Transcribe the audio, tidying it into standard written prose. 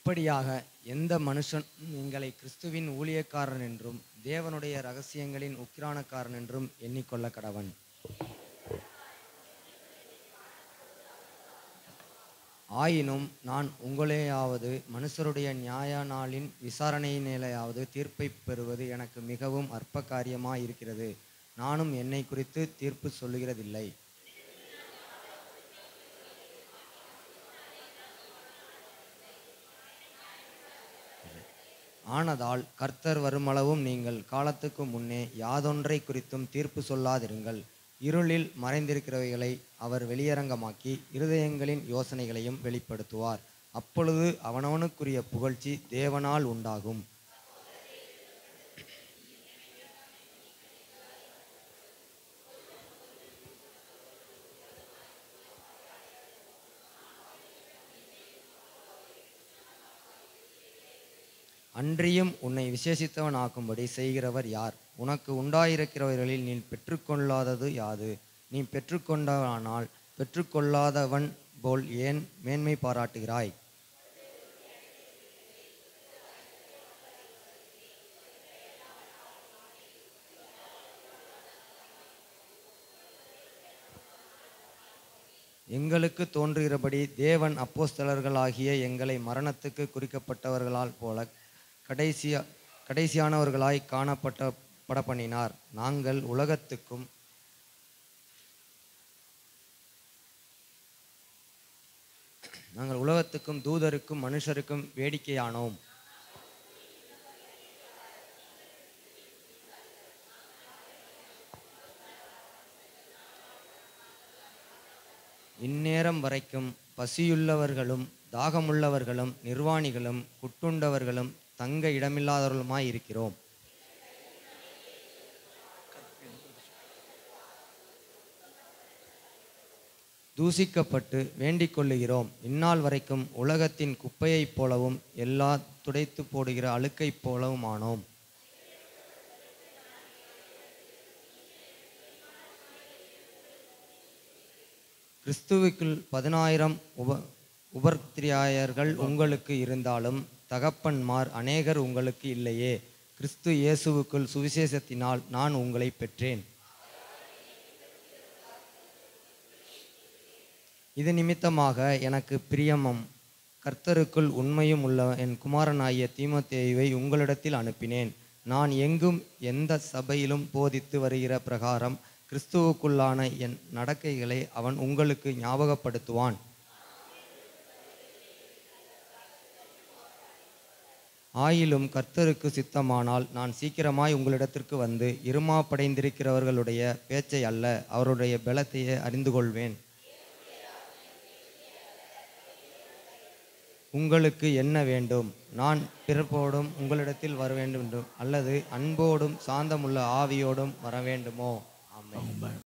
இப்படியாக எந்த மனுஷன் எங்களை கிறிஸ்துவின் ஊழியக்காரன் என்றும் தேவனுடைய இரகசியங்களின் உக்கிரானக்காரன் என்றும் எண்ணிக்கொள்ள கடவன். ஆயினும் நான் உங்களையாவது மனுஷருடைய நியாய நாளின் விசாரணையினாலேயாவது தீர்ப்பை பெறுவது எனக்கு மிகவும் அற்ப காரியமாயிருக்கிறது. நானும் என்னை குறித்து தீர்ப்பு சொல்லுகிறதில்லை. ஆனதால் கர்த்தர் வருமளவும் நீங்கள் காலத்துக்கு முன்னே யாதொன்றை குறித்தும் தீர்ப்பு சொல்லாதிருங்கள். இருளில் மறைந்திருக்கிறவைகளை அவர் வெளியரங்கமாக்கி இருதயங்களின் யோசனைகளையும் வெளிப்படுத்துவார். அப்பொழுது அவனவனுக்குரிய புகழ்ச்சி தேவனால் உண்டாகும். அன்றியும் உன்னை விசேஷித்தவன் ஆக்கும்படி செய்கிறவர் யார்? உனக்கு உண்டாயிருக்கிறவர்களில் நீ பெற்றுக்கொள்ளாதது யாது? நீ பெற்றுக்கொண்டவனால் பெற்றுக்கொள்ளாதவன் போல் ஏன் மேன்மை பாராட்டுகிறாய்? எங்களுக்கு தோன்றுகிறபடி தேவன் அப்போஸ்தலர்களாகிய எங்களை மரணத்துக்கு குறிக்கப்பட்டவர்களால் போல கடைசியானவர்களாய் காணப்பட பண்ணினார். நாங்கள் உலகத்துக்கும் தூதருக்கும் மனுஷருக்கும் வேடிக்கையானோம். இந்நேரம் வரைக்கும் பசியுள்ளவர்களும் தாகமுள்ளவர்களும் நிர்வாணிகளும் குட்டுண்டவர்களும் தங்க இடமில்லாதவர்களுமாய் இருக்கிறோம். தூசிக்கப்பட்டு வேண்டிக் கொள்ளுகிறோம். இந்நாள் வரைக்கும் உலகத்தின் குப்பையைப் போலவும் எல்லா துடைத்து போடுகிற அழுக்கைப் போலவும் ஆனோம். கிறிஸ்துவுக்குள் 10,000 உபத்திரவர்கள் உங்களுக்கு இருந்தாலும் தகப்பன்மார் அநேகர் உங்களுக்கு இல்லையே. கிறிஸ்து இயேசுவுக்குள் சுவிசேஷத்தினால் நான் உங்களை பெற்றேன். இது நிமித்தமாக எனக்கு பிரியமும் கர்த்தருக்குள் உண்மையும் உள்ள என் குமாரனாகிய தீமோத்தேயுவை உங்களிடத்தில் அனுப்பினேன். நான் எங்கும் எந்த சபையிலும் போதித்து வருகிற பிரகாரம் கிறிஸ்துவுக்குள்ளான என் நடக்கைகளை அவன் உங்களுக்கு ஞாபகப்படுத்துவான். ஆயிலும் கர்த்தருக்கு சித்தமானால் நான் சீக்கிரமாய் உங்களிடத்திற்கு வந்து இருமாப்படைந்திருக்கிறவர்களுடைய பேச்சை அல்ல, அவருடைய பலத்தையே அறிந்து கொள்வேன். உங்களுக்கு என்ன வேண்டும்? நான் பிறப்போடும் உங்களிடத்தில் வர வேண்டும் அல்லது அன்போடும் சாந்தமுள்ள ஆவியோடும் வர வேண்டுமோ? ஆமென்.